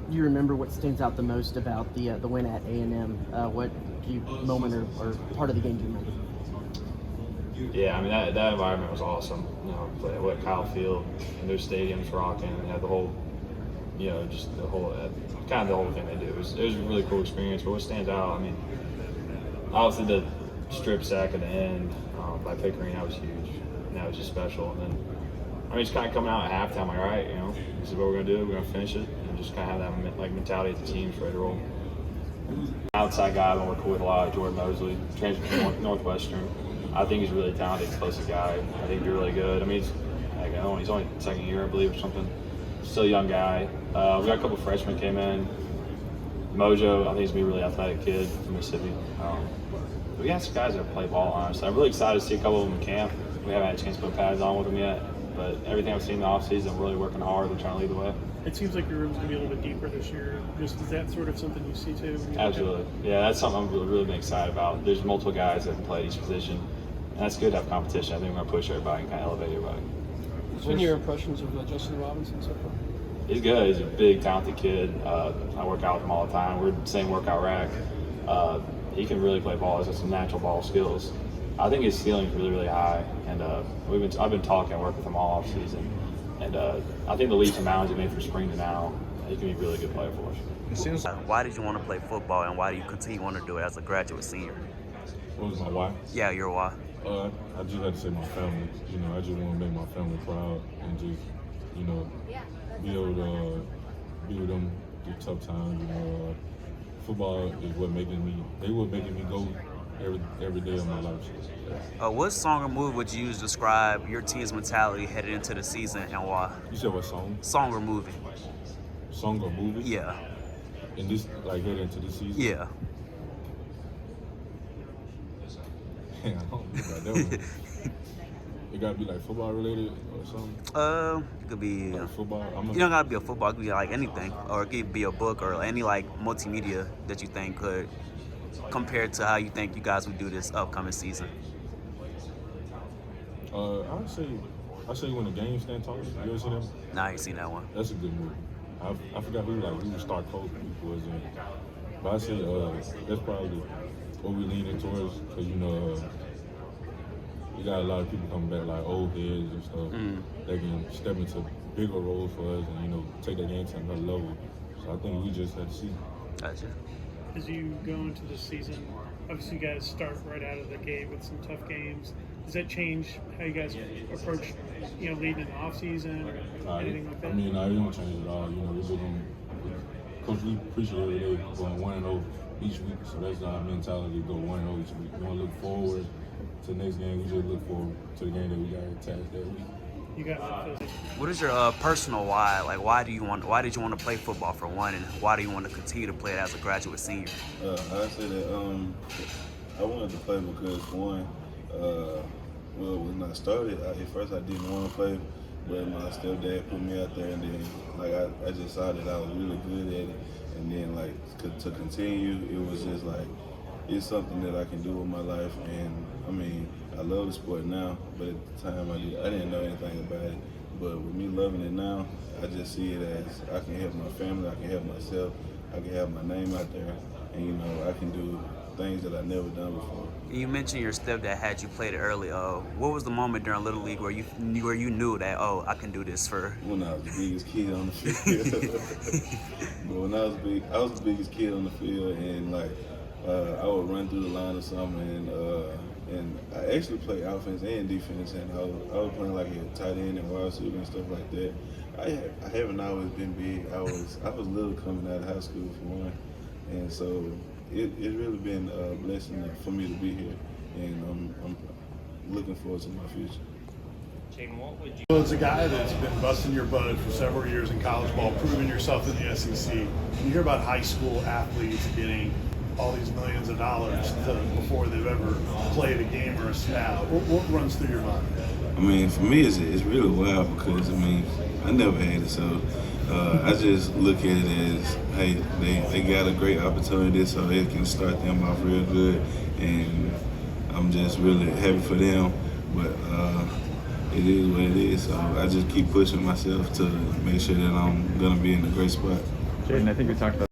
do you remember what stands out the most about the win at A&M? What moment or part of the game do you remember? Yeah, I mean that environment was awesome. You know, play what Kyle Field and their stadiums rocking, and had the whole, you know, just the whole kind of the whole thing they do. It was a really cool experience. But what stands out, I mean, obviously the strip sack at the end by Pickering, that was huge, and that was just special. And then I mean, just kind of coming out at halftime, like, all right, you know, this is what we're gonna do. We're gonna finish it, and just kind of have that like mentality as the team's ready to roll. Outside guy I've been working with a lot, Jordan Mosley, transfer from Northwestern. I think he's a really talented, explosive guy. I think he's really good. I mean, he's only second year, I believe, or something. Still a young guy. We got a couple freshmen came in. Mojo, I think he's gonna be a really athletic kid from Mississippi. We got some guys that play ball, honestly. I'm really excited to see a couple of them in camp. We haven't had a chance to put pads on with them yet, but everything I've seen in the offseason, I'm really working hard. They're trying to lead the way. It seems like your room's going to be a little bit deeper this year. Just is that sort of something you see too? Absolutely. Yeah, that's something I'm really excited about. There's multiple guys that can play each position, and that's good to have competition. I think we're going to push everybody and kind of elevate everybody. What's been your impressions of Justin Robinson so far? He's good. He's a big, talented kid. I work out with him all the time. We're the same workout rack. He can really play ball. He's got some natural ball skills. I think his ceiling's really high, and I've been talking and working with him all off season, and I think the leaps and bounds he made from spring to now, he can be a really good player for us. It seems why did you want to play football, and why do you continue want to do it as a graduate senior? What was my why? Yeah, your why. I just had to say my family. You know, I just want to make my family proud and just, you know, be able to be with them through tough times. You know, football is what making me go every day of my life. What song or movie would you use to describe your team's mentality headed into the season, and why? You said what song? Song or movie? Song or movie? Yeah. And this, like, headed into the season? Yeah. Yeah, I don't know about that one. It gotta be like football related or something? It could be like football. You don't gotta be a football, it could be like anything. Or it could be a book or any like multimedia that you think could compare to how you think you guys would do this upcoming season. I'd say When the Game Stand Tall. You ever seen that? Nah, I ain't seen that one. That's a good movie. I forgot who the star coach was in. But I say that's probably what we're leaning towards, because you know you got a lot of people coming back, like old heads and stuff. They can step into bigger roles for us and, you know, take that game to another level. So I think we just have to see. Gotcha. As you go into the season, obviously you guys start right out of the gate with some tough games. Does that change how you guys approach, you know, leading in the off season or anything like that? I mean, it don't change at all. You know, we're just going Coach, we appreciate every day going 1-0 each week. So that's our mentality, go 1-0 each week. We want to look forward to the next game. We just look forward to the game that we got attached that week. You got What is your personal why? Like, why did you want to play football for one, and why do you want to continue to play it as a graduate senior? I say that I wanted to play because one, when I started, at first I didn't want to play, but my stepdad put me out there, and then like I just saw that I was really good at it, and then like to continue, it was just like it's something that I can do with my life, and I mean I love the sport now, but at the time I didn't know anything about it. But with me loving it now, I just see it as I can help my family, I can help myself, I can have my name out there, and you know I can do things that I've never done before. You mentioned your stepdad had you played it early. What was the moment during Little League where you knew that, oh, I can do this for? When I was the biggest kid on the field. But when I was the biggest kid on the field, and like I would run through the line or something, and I actually played offense and defense, and I was playing like a tight end and wide receiver and stuff like that. I haven't always been big. I was little coming out of high school for one, and so it's really been a blessing for me to be here, and I'm looking forward to my future. Well, it's a guy that's been busting your butt for several years in college ball, proving yourself in the SEC. When you hear about high school athletes getting all these millions of dollars before they've ever played a game or a snap, what runs through your mind? I mean, for me, it's really wild because, I mean, I never had it, so I just look at it as, hey, they got a great opportunity, so it can start them off real good, and I'm just really happy for them, but it is what it is, so I just keep pushing myself to make sure that I'm going to be in a great spot. Jaden, I think we talked about